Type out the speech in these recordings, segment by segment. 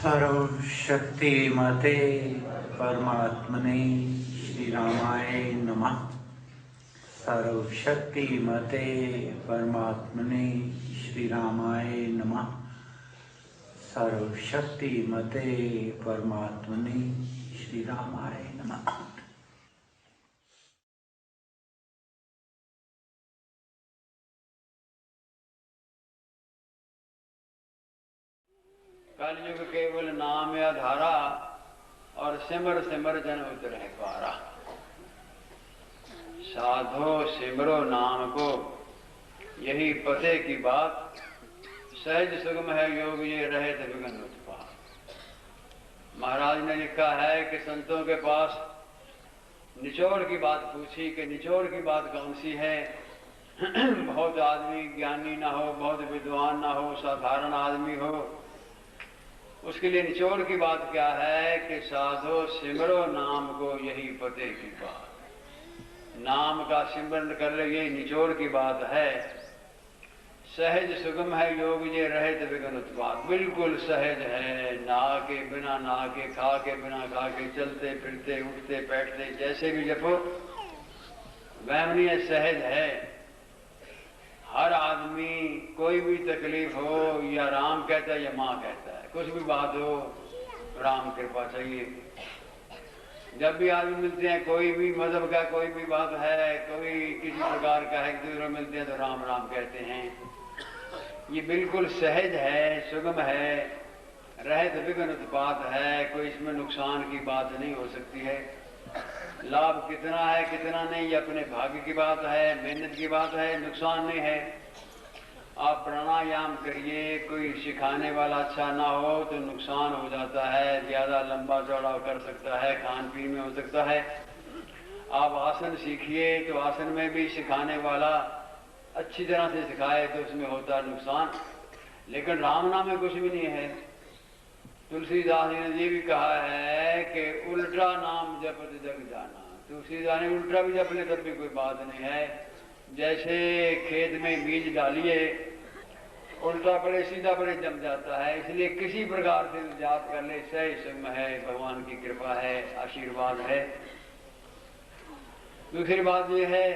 सर्वशक्तिमते परमात्मने श्री रामाय नमः। सर्वशक्तिमते परमात्मने श्री रामाय नमः। सर्वशक्तिमते परमात्मने श्री रामाय नमः। कलयुग केवल नाम आधारा और सिमर सिमर जन उतरे पारा। साधो सिमरो नाम को यही पते की बात, सहज सुगम है योग ये रहे थे विघ्न उत्पात। महाराज ने लिखा है कि संतों के पास निचोड़ की बात पूछी कि निचोड़ की बात कौन सी है। बहुत आदमी ज्ञानी ना हो, बहुत विद्वान ना हो, साधारण आदमी हो, उसके लिए निचोड़ की बात क्या है कि साधो सिमरो नाम को यही पते की बात। नाम का सिमरन कर ले, यही निचोड़ की बात है। सहज सुगम है योग ये रहे तो विघ्न उत्पात। बिल्कुल सहज है, नहा के बिना नहा के, खा के बिना खा के, चलते फिरते उठते बैठते जैसे भी जपो वैमनी सहज है। हर आदमी कोई भी तकलीफ हो या राम कहता है या माँ कहता है, कुछ भी बात हो राम कृपा चाहिए। जब भी आदमी मिलते हैं, कोई भी मजहब का कोई भी बात है, कोई किसी प्रकार का है, दूसरे मिलते हैं तो राम राम कहते हैं। ये बिल्कुल सहज है, सुगम है, रहित विघ्न उत्पात है। कोई इसमें नुकसान की बात नहीं हो सकती है। लाभ कितना है कितना नहीं ये अपने भाग्य की बात है, मेहनत की बात है, नुकसान नहीं है। आप प्राणायाम करिए, कोई सिखाने वाला अच्छा ना हो तो नुकसान हो जाता है, ज़्यादा लंबा चौड़ा कर सकता है, खान पीन में हो सकता है। आप आसन सीखिए तो आसन में भी सिखाने वाला अच्छी तरह से सिखाए तो उसमें होता है नुकसान। लेकिन राम नाम में कुछ भी नहीं है। तुलसीदास जी ने ये भी कहा है कि उल्टा नाम जपत जग जाना। तुलसीदास ने उल्टा भी जप ले तब भी कोई बात नहीं है। जैसे खेत में बीज डालिए, उल्टा पड़े सीधा पड़े जम जाता है। इसलिए किसी प्रकार से जाप कर ले, सही सुगम है, भगवान की कृपा है, आशीर्वाद है। दूसरी बात यह है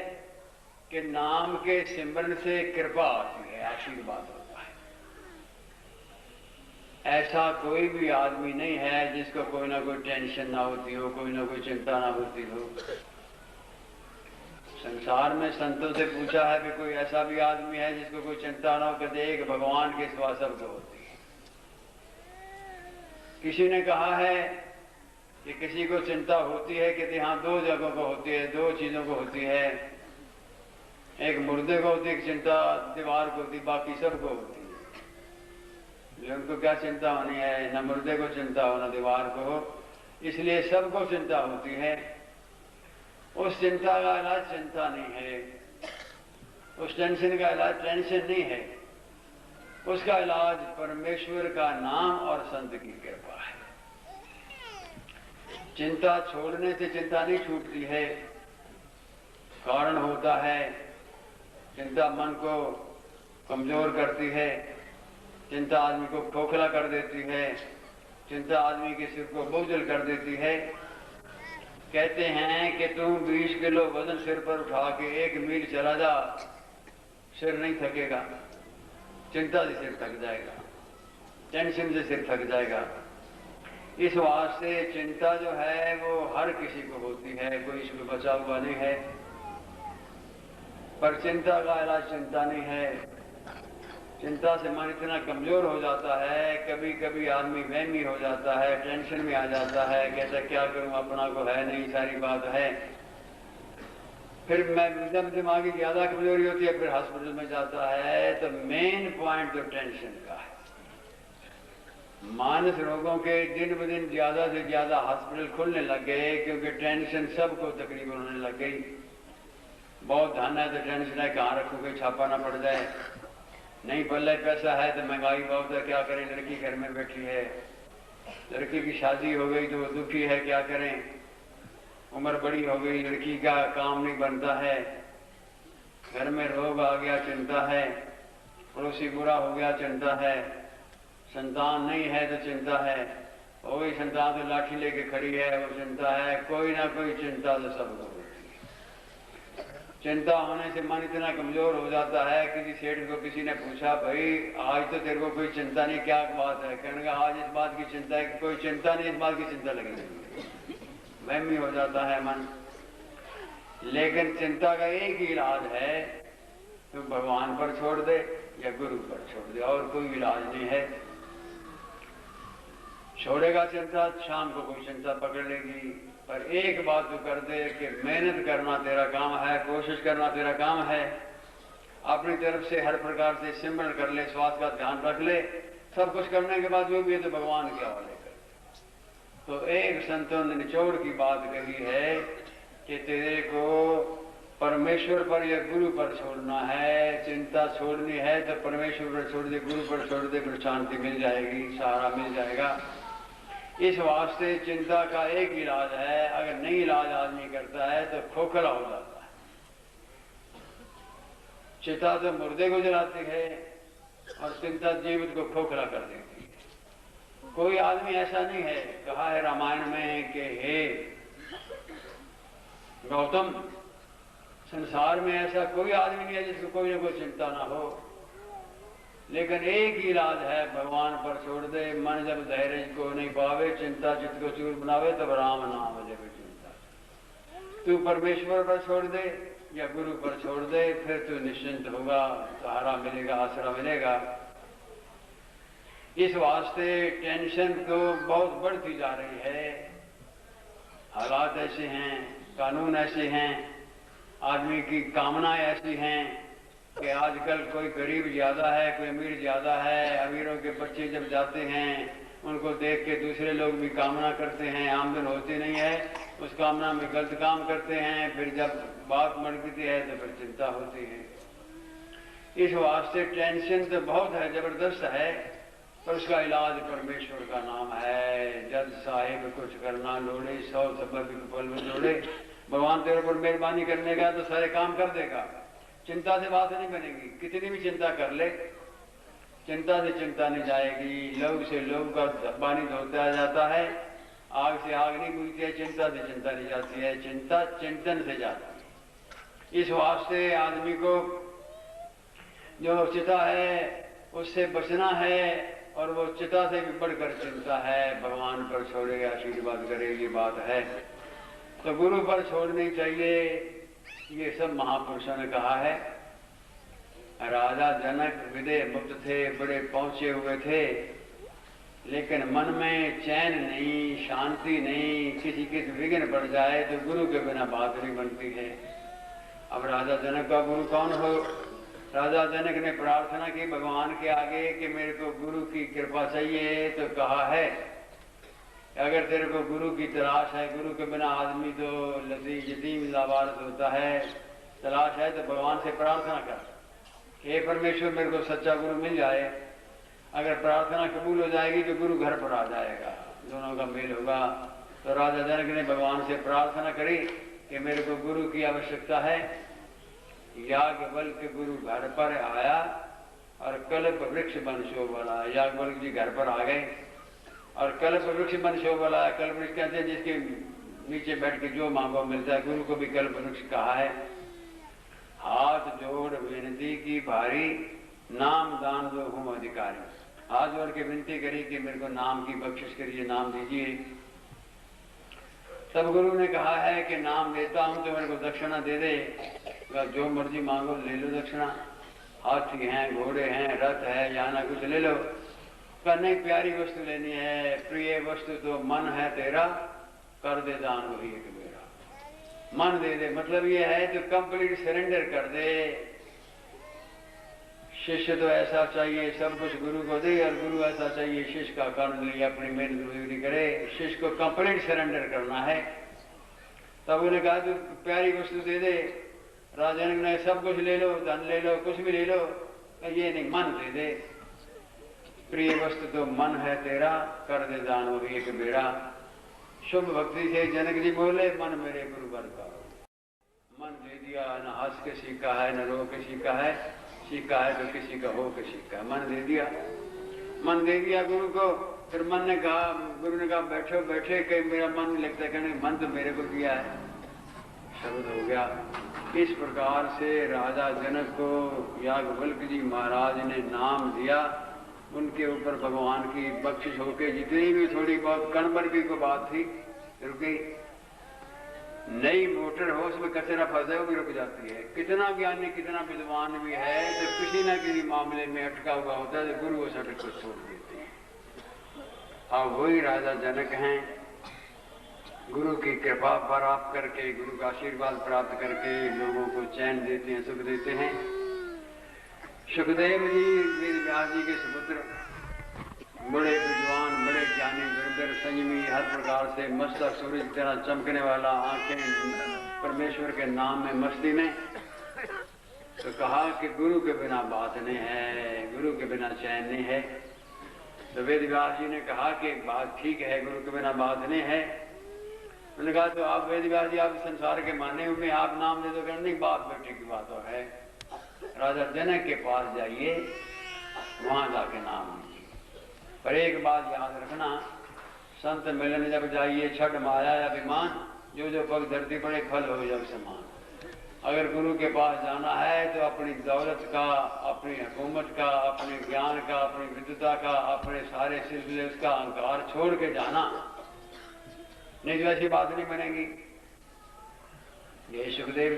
कि नाम के सिमरन से कृपा आती है, आशीर्वाद होता है। ऐसा कोई भी आदमी नहीं है जिसको कोई ना कोई टेंशन ना होती हो, कोई ना कोई चिंता ना होती हो। संसार में संतों से पूछा है कि कोई ऐसा भी आदमी है जिसको कोई चिंता ना हो, कहते एक भगवान के सिवा सबको होती है। किसी ने कहा है कि किसी को चिंता होती है, कहते हाँ दो जगहों को होती है, दो चीजों को होती है। एक मुर्दे को होती है चिंता, दीवार को होती, बाकी सबको होती है। उनको क्या चिंता होनी है, न मुर्दे को चिंता हो न दीवार को हो। इसलिए सबको चिंता होती है। उस चिंता का इलाज चिंता नहीं है, उस टेंशन का इलाज टेंशन नहीं है। उसका इलाज परमेश्वर का नाम और संत की कृपा है। चिंता छोड़ने से चिंता नहीं छूटती है, कारण होता है। चिंता मन को कमजोर करती है, चिंता आदमी को खोखला कर देती है, चिंता आदमी के सिर को बोझल कर देती है। कहते हैं कि तुम 20 किलो वजन सिर पर उठा के 1 मील चला जा, सिर नहीं थकेगा। चिंता से सिर थक जाएगा, टेंशन से सिर थक जाएगा। इस वास्ते चिंता जो है वो हर किसी को होती है, कोई इसमें बचा हुआ नहीं है। पर चिंता का इलाज चिंता नहीं है। चिंता से मन इतना कमजोर हो जाता है, कभी कभी आदमी वहमी हो जाता है, टेंशन में आ जाता है, कहता क्या करूं, अपना को है नहीं, सारी बात है। फिर जब दिमागी ज्यादा कमजोरी होती है फिर हॉस्पिटल में जाता है। तो मेन पॉइंट तो टेंशन का है। मानस रोगों के दिन ब दिन ज्यादा से ज्यादा हॉस्पिटल खुलने लग गए, क्योंकि टेंशन सबको तकलीफ होने लग गई। बहुत धन है तो टेंशन है कहाँ रखोगे, छापा ना पड़ जाए। नहीं पल्ले पैसा है तो महंगाई बहुत है, क्या करें, लड़की घर में बैठी है, लड़की की शादी हो गई तो वो दुखी है, क्या करें, उम्र बड़ी हो गई, लड़की का काम नहीं बनता है, घर में रोग आ गया चिंता है, पड़ोसी बुरा हो गया चिंता है, संतान नहीं है तो चिंता है, वही संतान तो लाठी लेके खड़ी है वो चिंता है, कोई ना कोई चिंता तो सबको होती है। चिंता होने से मन इतना कमजोर हो जाता है। किसी सेठ को किसी ने पूछा, भाई आज तो तेरे को कोई चिंता नहीं, क्या बात है? कहने का आज इस बात की चिंता है कि कोई चिंता नहीं, इस बात की चिंता लगी नहीं, वहमी हो जाता है मन। लेकिन चिंता का एक ही इलाज है, तो भगवान पर छोड़ दे या गुरु पर छोड़ दे, और कोई इलाज नहीं है। छोड़ेगा चिंता, शाम को कोई चिंता पकड़ लेगी। पर एक बात तो कर दे कि मेहनत करना तेरा काम है, कोशिश करना तेरा काम है। अपनी तरफ से हर प्रकार से सिमरन कर ले, स्वास्थ्य का ध्यान रख ले। सब कुछ करने के बाद जो भी है तो भगवान के हवाले कर। तो एक संतों ने निचोड़ की बात कही है कि तेरे को परमेश्वर पर या गुरु पर छोड़ना है। चिंता छोड़नी है तो परमेश्वर पर छोड़ दे, गुरु पर छोड़ दे, फिर शांति मिल जाएगी, सहारा मिल जाएगा। इस वास्ते चिंता का एक इलाज है। अगर नहीं इलाज आदमी करता है तो खोखला हो जाता है। चिता तो मुर्दे को जलाती है और चिंता जीवित को खोखला कर देती है। कोई आदमी ऐसा नहीं है, कहा है रामायण में कि हे गौतम, संसार में ऐसा कोई आदमी नहीं है जिसको कोई ना कोई चिंता ना हो। लेकिन एक ही इलाज है, भगवान पर छोड़ दे। मन जब धैर्य को नहीं पावे, चिंता चित्त को चूर बनावे, तब राम नाम जब चिंता। तू परमेश्वर पर छोड़ दे या गुरु पर छोड़ दे, फिर तू निश्चिंत होगा, सहारा मिलेगा, आसरा मिलेगा। इस वास्ते टेंशन तो बहुत बढ़ती जा रही है। हालात ऐसे हैं, कानून ऐसे हैं, आदमी की कामनाएं ऐसी हैं कि आजकल कोई गरीब ज्यादा है, कोई अमीर ज्यादा है। अमीरों के बच्चे जब जाते हैं उनको देख के दूसरे लोग भी कामना करते हैं, आमदन होती नहीं है, उस कामना में गलत काम करते हैं। फिर जब बात मरती है तो फिर चिंता होती है। इस वास्ते टेंशन तो बहुत है, जबरदस्त है, पर उसका इलाज परमेश्वर का नाम है। जज साहिब कुछ करना लोड़े, 100 सबक पल में जोड़े। भगवान तेरे ऊपर मेहरबानी करने का तो सारे काम कर देगा। चिंता से बात नहीं बनेगी, कितनी भी चिंता कर ले, चिंता से चिंता नहीं जाएगी। लोग से लोग का पानी धोता जाता है, आग से आग नहीं बुझती है, चिंता से चिंता नहीं जाती है, चिंता चिंतन से जाती है। इस वास्ते आदमी को जो चिता है उससे बचना है, और वो चिता से भी बढ़कर चिंता है। भगवान पर छोड़ेगा, आशीर्वाद करेगी, बात है। तो गुरु पर छोड़नी चाहिए। ये सब महापुरुषों ने कहा है। राजा जनक विदेह मुक्त थे, बड़े पहुंचे हुए थे, लेकिन मन में चैन नहीं, शांति नहीं। किसी किसी विघ्न पड़ जाए तो गुरु के बिना बात नहीं बनती है। अब राजा जनक का गुरु कौन हो? राजा जनक ने प्रार्थना की भगवान के आगे कि मेरे को गुरु की कृपा चाहिए। तो कहा है अगर तेरे को गुरु की तलाश है, गुरु के बिना आदमी तो यतीम लावारिस होता है, तलाश है तो भगवान से प्रार्थना कर कि हे परमेश्वर मेरे को सच्चा गुरु मिल जाए। अगर प्रार्थना कबूल हो जाएगी तो गुरु घर पर आ जाएगा, दोनों का मेल होगा। तो राजा जनक ने भगवान से प्रार्थना करी कि मेरे को गुरु की आवश्यकता है। याज्ञवल्क्य गुरु घर पर आया और कल्प वृक्ष बन शोभला। याज्ञवल्क्य जी घर पर आ गए और कल्प वृक्ष बन शोभला। कल्प वृक्ष कहते हैं जिसके नीचे बैठ के जो मांगो मिलता है, गुरु को भी कल्प वृक्ष कहा है। हाथ जोड़ विनती की भारी, नाम दान दो हूँ अधिकारी। हाथ जोड़ के विनती करी कि मेरे को नाम की बख्शिश करिए, नाम दीजिए। तब गुरु ने कहा है कि नाम देता हूं तो मेरे को दक्षिणा दे दे, जो मर्जी मांगो ले लो दक्षिणा। हाथी हैं, घोड़े हैं, रथ है, जाना कुछ ले लो। करने प्यारी वस्तु लेनी है, प्रिय वस्तु तो मन है तेरा, कर दे दान वही एक मेरा। मन दे दे मतलब ये है तो कंप्लीट सरेंडर कर दे। शिष्य तो ऐसा चाहिए सब कुछ गुरु को दे, और गुरु ऐसा चाहिए शिष्य का कर्म लिए अपनी मेहनत मजदूरी करे। शिष्य को कंप्लीट सरेंडर करना है। तब उन्हें कहा तू प्यारी वस्तु दे दे। राजा ने सब कुछ ले लो, धन ले लो, कुछ भी ले लो, ये नहीं मन दे दे। प्रिय वस्तु तो मन है तेरा, कर दे दान वही एक बेड़ा। शुभ भक्ति से जनक जी बोले मन मेरे गुरु बर का। मन दे दिया, न हंस किसी का है, न रो किसी का है, सीखा है तो किसी का हो किसी का। मन दे दिया, मन दे दिया गुरु को। फिर मन ने कहा, गुरु ने कहा बैठो बैठे, कहीं मेरा मन नहीं लगता, कहने मन तो मेरे को दिया है, शब्द हो गया। इस प्रकार से राजा जनक को याज्ञवल्क्य जी महाराज ने नाम दिया। उनके ऊपर भगवान की बख्शिश होके जितनी भी थोड़ी बहुत कण भर भी को बात थी रुक गई। नई मोटर हो उसमें कचरा फंस जाए वो भी रुक जाती है। कितना ज्ञानी कितना विद्वान भी है तो किसी न किसी मामले में अटका हुआ होता है तो गुरु वो सब को छोड़ देते हैं। अब वही राजा जनक हैं, गुरु की कृपा प्राप्त करके, गुरु का आशीर्वाद प्राप्त करके लोगों को चैन देते हैं, सुख देते हैं। सुखदेव जी वेद व्यास जी के सुपुत्र, बड़े विद्वान, बड़े ज्ञानी, दुर्धर, संयमी, हर प्रकार से मस्तक सूरज की तरह चमकने वाला, आंखें परमेश्वर के नाम में मस्ती में। तो कहा कि गुरु के बिना बात नहीं है, गुरु के बिना चैन नहीं है। तो वेद व्यास जी ने कहा कि बात ठीक है, गुरु के बिना बात नहीं है। उन्होंने कहा तो आप वेद व्यास जी आप संसार के माने हुए, आप नाम दे दो। नहीं, बाप बेटे की बात तो है। राजा जनक के पास जाइए, वहां जाके नाम लीजिए। पर एक बात याद रखना, संत मिलन जब जाइए, छठ माया अभिमान, जो जो पग धरती पड़े फल हो जब समान। अगर गुरु के पास जाना है तो अपनी दौलत का, अपनी हुकूमत का, अपने ज्ञान का, अपनी विद्वता का, अपने सारे सिलसिले उसका अहंकार छोड़ के जाना, नहीं तो ऐसी बात नहीं बनेगी। ये सुखदेव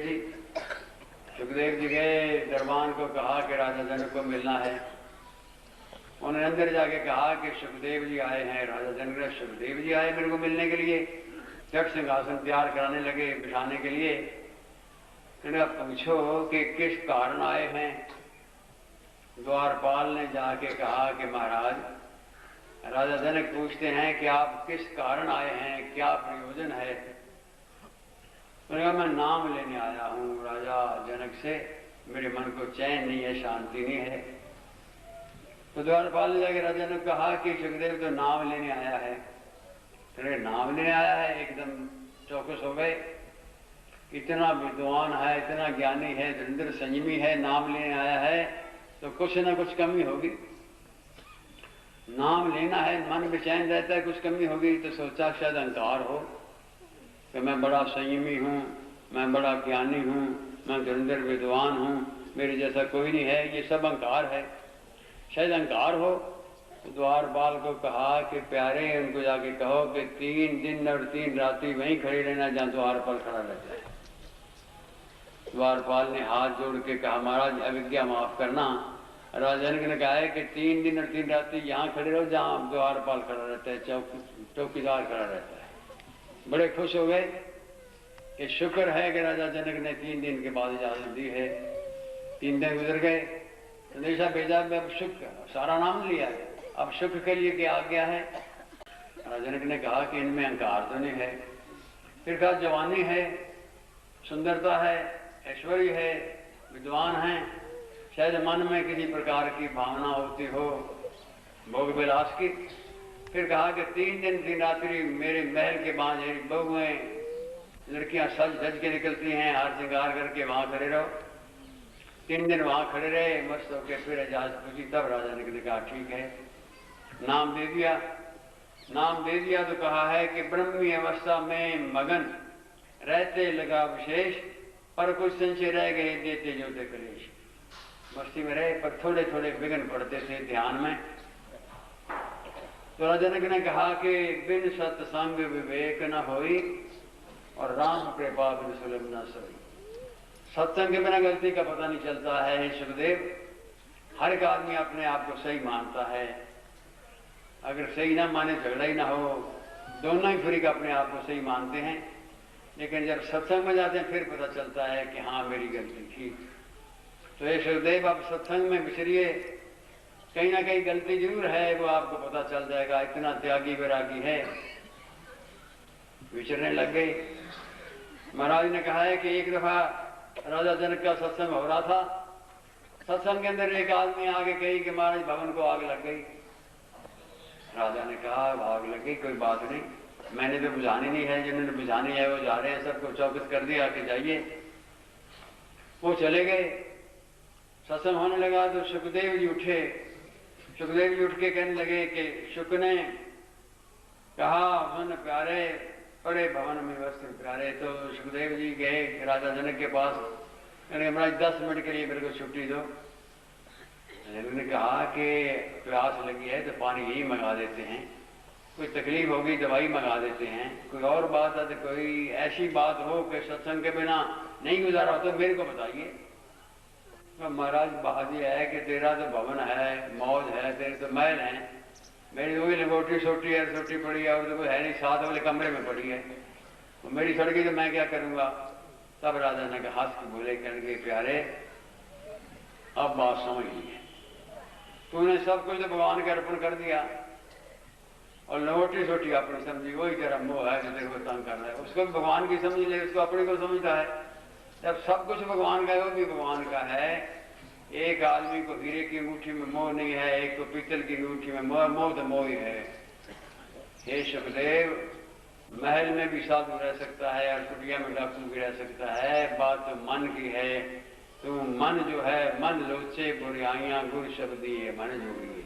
जी गए, दरबान को कहा कि राजा जनक को मिलना है। उन्होंने अंदर जाके कहा कि सुखदेव जी आए हैं। राजा जनक ने, सुखदेव जी आए मेरे को मिलने के लिए। झट सिंहासन तैयार कराने लगे बिठाने के लिए। उन्होंने पूछो कि किस कारण आए हैं। द्वारपाल ने जाके कहा कि महाराज, राजा जनक पूछते हैं कि आप किस कारण आए हैं, क्या प्रयोजन है। उन्होंने कहा मैं नाम लेने आया हूँ राजा जनक से, मेरे मन को चैन नहीं है, शांति नहीं है। तो द्वारपाल ने जाके राजा ने कहा कि सुखदेव तो नाम लेने आया है। तो नाम लेने आया है, एकदम चौकस हो गए। इतना विद्वान है, इतना ज्ञानी है, धुरंधर संयमी है, नाम लेने आया है तो कुछ ना कुछ कमी होगी। नाम लेना है, मन बेचैन रहता है, कुछ कमी होगी। तो सोचा शायद अहंकार हो कि मैं बड़ा संयमी हूँ, मैं बड़ा ज्ञानी हूँ, मैं धुरंधर विद्वान हूँ, मेरे जैसा कोई नहीं है, ये सब अहंकार है, शायद अहंकार हो। तो द्वारपाल को कहा कि प्यारे, उनको जाके कहो कि 3 दिन और 3 रात्रि वहीं खड़ी रहना जहाँ द्वारपाल खड़ा रहता है। द्वारपाल ने हाथ जोड़ के कहा महाराज अविज्ञा माफ करना। राजा जनक ने कहा है कि 3 दिन और 3 रात्रि यहाँ खड़े रहो जहाँ द्वारपाल खड़ा रहता है, चौकीदार खड़ा रहता है। बड़े खुश हो गए कि शुक्र है कि राजा जनक ने 3 दिन के बाद इजाजत दी है। 3 दिन गुजर गए, संदेशा भेजा में अब शुक्र, सारा नाम लिया है, अब शुक्र के लिए क्या आज्ञा है। राजा जनक ने कहा कि इनमें अहंकार तो नहीं है। फिर कहा जवानी है, सुंदरता है, ऐश्वर्य है, विद्वान है, शायद मन में किसी प्रकार की भावना होती हो भोग विलास की। फिर कहा कि 3 दिन 3 रात्रि मेरे महल के बाहर बहुएं लड़कियां सज धज के निकलती हैं, हार श्रृंगार करके वहां खड़े रहो। 3 दिन वहां खड़े रहे, मस्त होकर फिर इजाजत पूछी। तब राजा ने कहा ठीक है, नाम दे दिया। नाम दे दिया तो कहा है कि ब्रह्मी अवस्था में मगन रहते लगा विशेष, पर कुछ संशय रह गए देते जो थे कलेश। मस्ती में रहे पर थोड़े थोड़े विघ्न पड़ते थे ध्यान में। तो राजा जनक ने कहा कि बिन सत्संग विवेक न होई और राम कृपा बिन सुलभ न सोई। सत्संग के बिना गलती का पता नहीं चलता है। हे सुखदेव, हर एक आदमी अपने आप को सही मानता है, अगर सही ना माने झगड़ा ही ना हो, दोनों ही फ्री का अपने आप को सही मानते हैं। लेकिन जब सत्संग में जाते हैं फिर पता चलता है कि हाँ मेरी गलती थी। तो ये सुखदेव आप सत्संग में विचरिए, कहीं ना कहीं गलती जरूर है, वो आपको पता चल जाएगा। इतना त्यागी वैरागी है। विचरने लग गए। महाराज ने कहा है कि एक दफा राजा जनक का सत्संग हो रहा था। सत्संग के अंदर एक आदमी आगे कही कि महाराज भवन को आग लग गई। राजा ने कहा आग लग गई, कोई बात नहीं, मैंने तो बुझानी नहीं है, जिन्होंने बुझानी है वो जा रहे हैं, सबको चौकस कर दिया कि जाइए। वो चले गए। सत्संग होने लगा तो सुखदेव जी उठे, सुखदेव जी उठ के कहने लगे कि शुक ने कहा सुन प्यारे बड़े भवन में वस्त्र प्यारे। तो सुखदेव जी गए राजा जनक के पास, कहने महाराज 10 मिनट के लिए मेरे को छुट्टी दो। उन्होंने कहा कि प्यास लगी है तो पानी ही मंगा देते हैं, कोई तकलीफ होगी दवाई मंगा देते हैं, कोई और बात है तो कोई ऐसी बात हो कि सत्संग के बिना नहीं गुजारा हो तो मेरे को बताइए। तो महाराज बात यह है कि तेरा तो भवन है, मौज है, तेरे तो महल है, मेरी वही लंगोटी सोटी है, सोटी पड़ी है और तो कोई है नहीं, साथ वाले कमरे में पड़ी है, तो मेरी सड़की तो मैं क्या करूँगा। तब राजा ने कहा हंस के बोले, कहने प्यारे अब बात समझ ली है, तूने सब कुछ तो भगवान के अर्पण कर दिया और लंगोटी सोटी अपनी समझी, वही तेरा मोह है जो तेरे को तंग कर रहा है, उसको भी भगवान की समझ ले, उसको अपने को समझता है। जब सब कुछ भगवान का है वो भी भगवान का है। एक आदमी को हीरे की अंगूठी में मोह नहीं है, एक को पीतल की अंगूठी में मोह, मोह तो मोह ही है। हे सुखदेव, महल में भी साधु रह सकता है और कुटिया में डाकू भी रह सकता है, बात तो मन की है। तू मन जो है, मन लोचे बुराइयां गुर शब्दी है मन जोड़ी।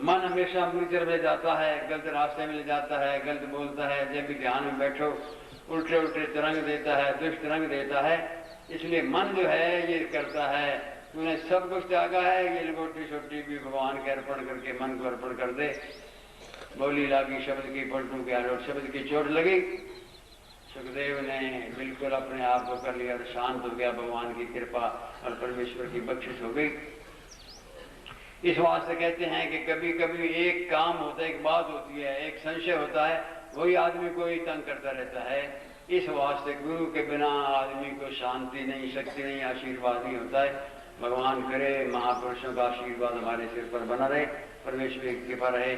मन हमेशा बुरी तरफ ले जाता है, गलत रास्ते में ले जाता है, गलत बोलता है। जब भी ध्यान में बैठो उल्टे उल्टे तरंग देता है, दुष्ट रंग देता है। इसलिए मन जो है ये करता है, तूने सब कुछ त्यागा है, ये लंगोटी छोटी भी भगवान के अर्पण करके मन को अर्पण कर दे। बोली लागी शब्द की पलटू के और शब्द की चोट लगी। सुखदेव ने बिल्कुल अपने आप को कर लिया और शांत हो गया, भगवान की कृपा और परमेश्वर की बख्शिश हो गई। इस वास्ते कहते हैं कि कभी कभी एक काम होता है, एक बात होती है, एक संशय होता है, वही आदमी को ही तंग करता रहता है। इस वास्ते गुरु के बिना आदमी को शांति नहीं, शक्ति नहीं, आशीर्वाद नहीं होता है। भगवान करे महापुरुषों का आशीर्वाद हमारे सिर पर बना रहे, परमेश्वर की कृपा रहे।